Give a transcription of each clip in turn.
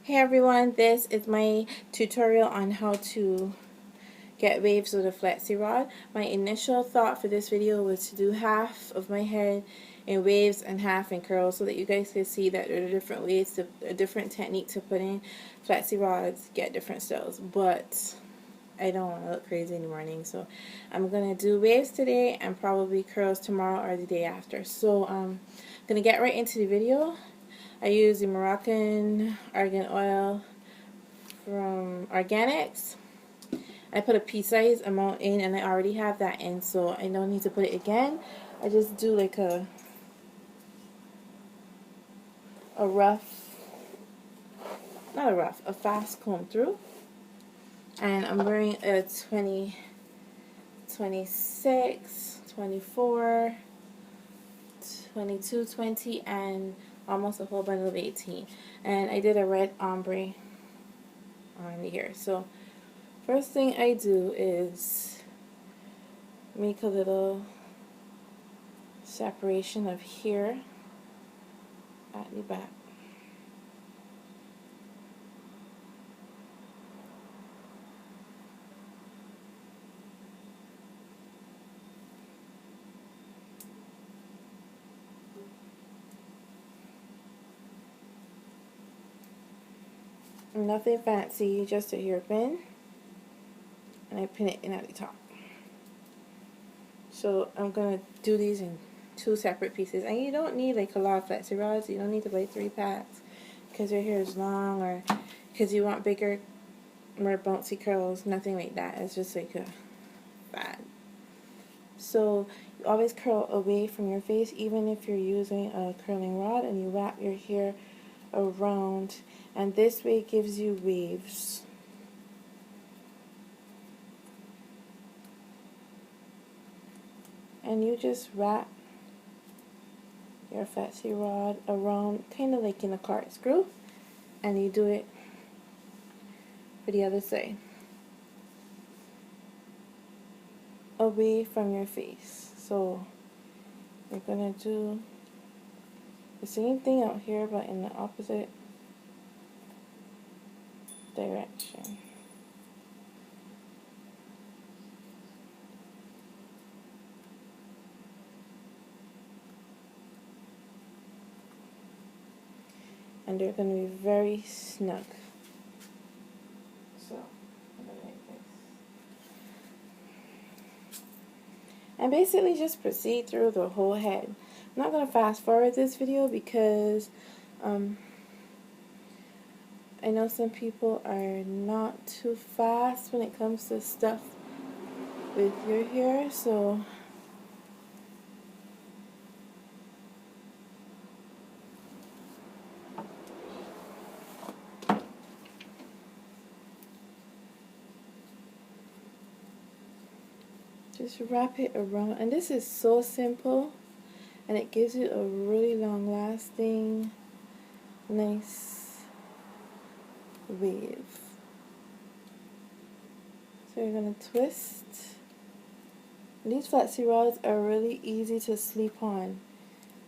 Hey everyone, this is my tutorial on how to get waves with a flexi rod. My initial thought for this video was to do half of my head in waves and half in curls so that you guys can see that there are different ways to, a different technique to put in flexi rods, get different styles. But I don't want to look crazy in the morning, so I'm going to do waves today and probably curls tomorrow or the day after. So I'm going to get right into the video. I use the Moroccan argan oil from Organics. I put a pea-sized amount in and I already have that in, so I don't need to put it again. I just do like a rough, not a rough, a fast comb through. And I'm wearing a 20, 26, 24, 22, 20, and almost a whole bundle of 18. And I did a red ombre on here. So first thing I do is make a little separation of here at the back. Nothing fancy, just a hairpin, and I pin it in at the top. So I'm gonna do these in two separate pieces, and you don't need like a lot of flexi rods. You don't need to buy 3 packs because your hair is long or because you want bigger, more bouncy curls. Nothing like that. It's just like a fad. So you always curl away from your face, even if you're using a curling rod, and you wrap your hair around, and this way gives you waves. And you just wrap your flexi rod around, kind of like in a corkscrew, and you do it for the other side, away from your face. So you're gonna do the same thing out here, but in the opposite direction. And they're going to be very snug. So, like this. And basically just proceed through the whole head. I'm not going to fast forward this video because I know some people are not too fast when it comes to stuff with your hair, so just wrap it around. And this is so simple, and it gives you a really long lasting, nice wave. So you're going to twist. These flexi rods are really easy to sleep on.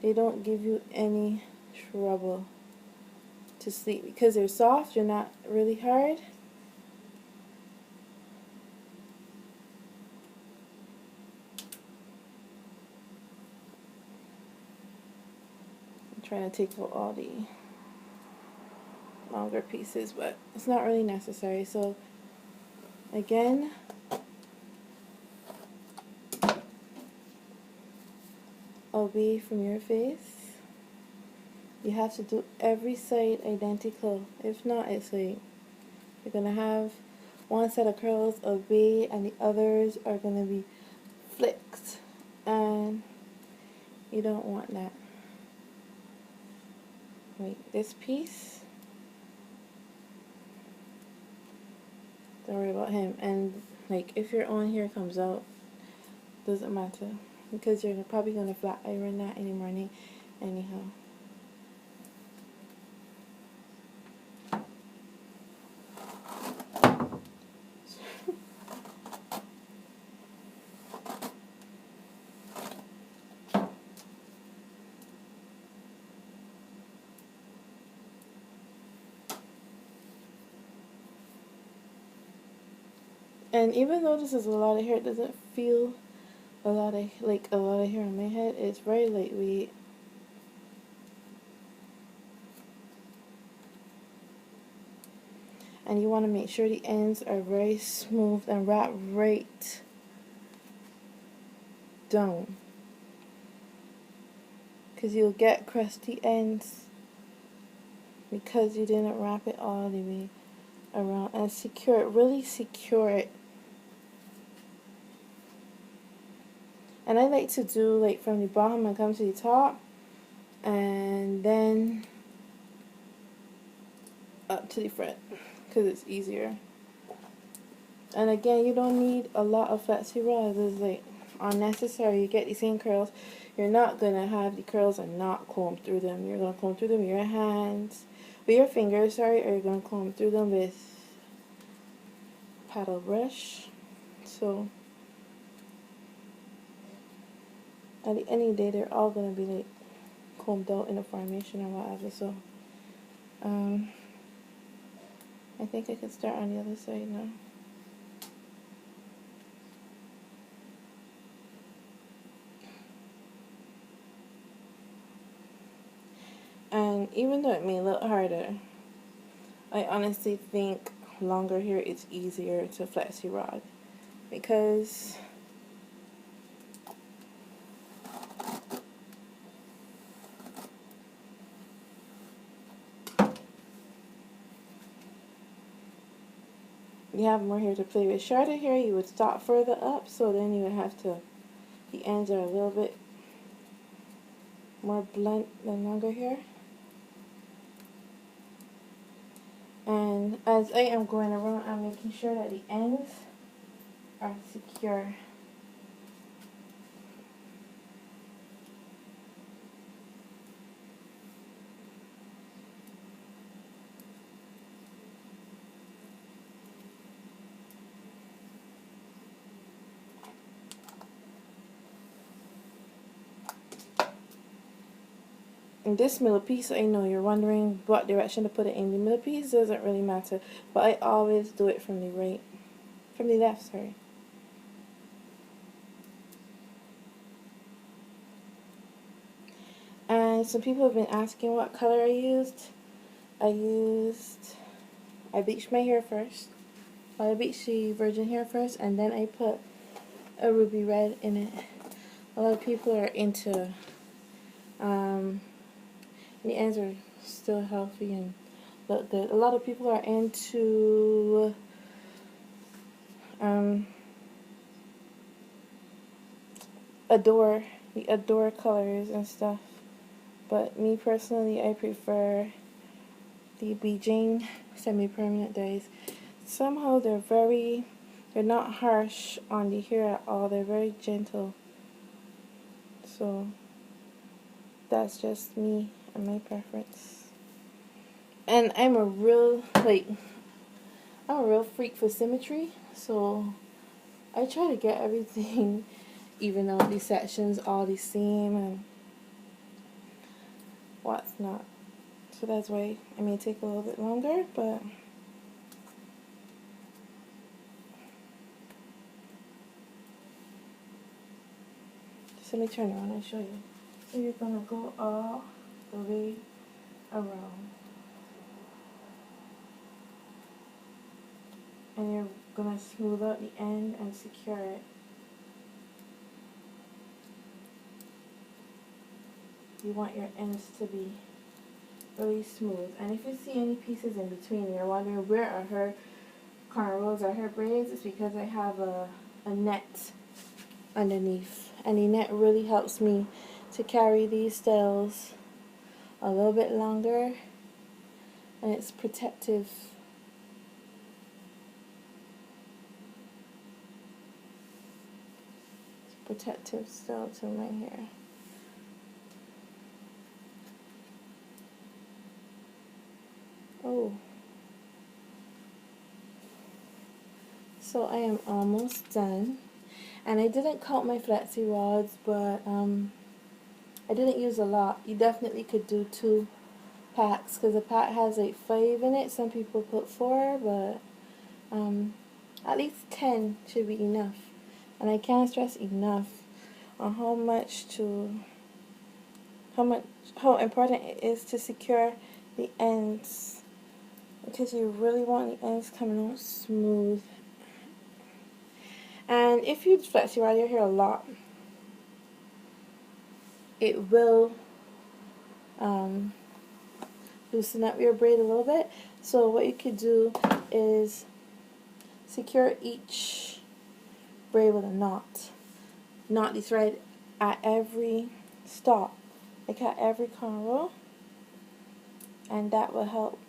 They don't give you any trouble to sleep because they're soft, they're not really hard. I'm trying to take out all the longer pieces, but it's not really necessary. So again, away from your face. You have to do every side identical. If not, it's like you're gonna have one set of curls away and the others are gonna be flicked, and you don't want that. Wait, this piece, don't worry about him. And like if your own hair comes out, doesn't matter because you're probably gonna flat iron that in the morning anyhow. And even though this is a lot of hair, it doesn't feel a lot of hair on my head. It's very lightweight. And you want to make sure the ends are very smooth and wrap right down, because you'll get crusty ends because you didn't wrap it all the way around. And secure it, really secure it. And I like to do like from the bottom and come to the top, and then up to the front, because it's easier. And again, you don't need a lot of flexi rods. It's like unnecessary. You get the same curls. You're not gonna have the curls and not comb through them. You're gonna comb through them with your hands, with your fingers, sorry, or you're gonna comb through them with paddle brush. So at the end of the day, they're all gonna be like combed out in a formation or whatever. So I think I could start on the other side now. And even though it may look harder, I honestly think longer hair is easier to flexi rod, because you have more hair to play with. Shorter hair, you would stop further up, so then you would have to, the ends are a little bit more blunt than longer hair. And as I am going around, I'm making sure that the ends are secure. And this middle piece, I know you're wondering what direction to put it in. The middle piece doesn't really matter, but I always do it from the left, sorry. And some people have been asking what color I used. I bleached my hair first. I bleached the virgin hair first, and then I put a ruby red in it. A lot of people are into, the ends are still healthy and look good. A lot of people are into, the Adore colors and stuff. But me personally, I prefer the Beijing semi-permanent dyes. Somehow they're not harsh on the hair at all. They're very gentle. So that's just me and my preference. And I'm a real freak for symmetry. So I try to get everything even out, these sections all the same and what's not. So that's why it may take a little bit longer, but just let me turn around and show you. So you're gonna go all the way around, and you're gonna smooth out the end and secure it. You want your ends to be really smooth. And if you see any pieces in between, you're wondering where are her cornrows or her braids, it's because I have a net underneath. And the net really helps me to carry these styles a little bit longer, and it's protective. It's protective still to my hair. Oh. So I am almost done. And I didn't count my flexi rods, but I didn't use a lot. You definitely could do 2 packs, because a pack has like 5 in it. Some people put 4, but At least 10 should be enough. And I can't stress enough on how important it is to secure the ends, because you really want the ends coming out smooth. And if you flexi rod your hair a lot, it will loosen up your braid a little bit. So what you could do is secure each braid with a knot. Knot the thread at every stop, like at every corner, and that will help.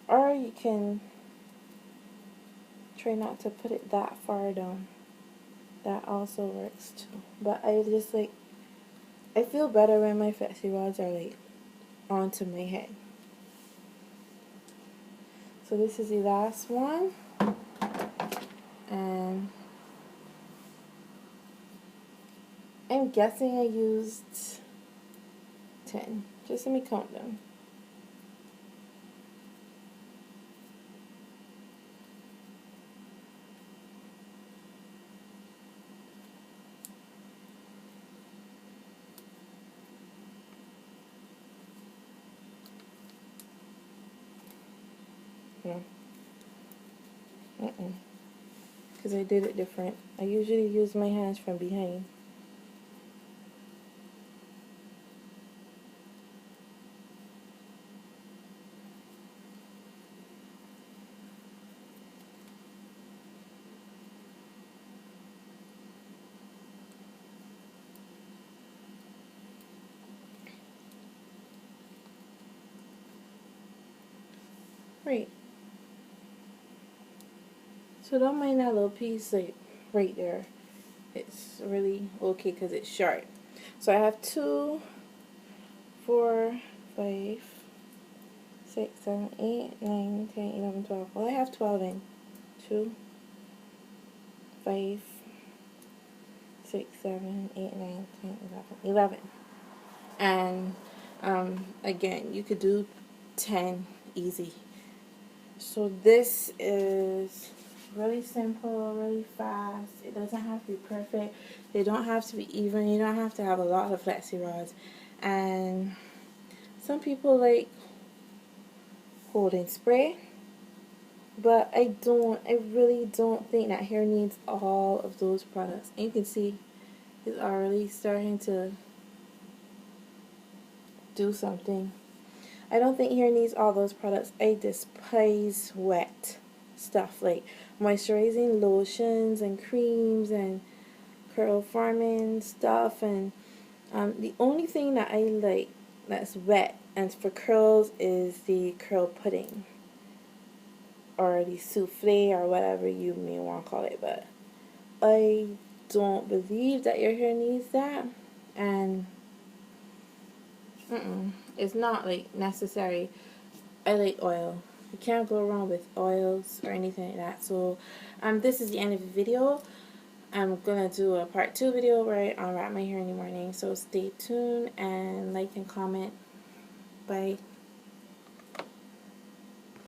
Or you can try not to put it that far down. That also works too. But I feel better when my flexi rods are like onto my head. So this is the last one, and I'm guessing I used 10. Just let me count them. No. Because I did it different. I usually use my hands from behind. Right. So don't mind that little piece like right there. It's really okay because it's short. So I have 2, 4, 5, 6, 7, 8, 9, 10, 11, 12. Well, I have 12 in. 2, 5, 6, 7, 8, 9, 10, 11. And again, you could do 10 easy. So this is really simple, really fast. It doesn't have to be perfect. They don't have to be even. You don't have to have a lot of flexi rods. And some people like holding spray, but I really don't think that hair needs all of those products. And you can see it's already starting to do something. I don't think hair needs all those products. I despise wet stuff like moisturizing lotions and creams and curl forming stuff. And the only thing that I like that's wet and for curls is the curl pudding or the souffle or whatever you may want to call it. But I don't believe that your hair needs that. And it's not like necessary. I like oil. You can't go wrong with oils or anything like that. So this is the end of the video. I'm gonna do a part 2 video where I unwrap my hair in the morning. So stay tuned and like and comment. Bye.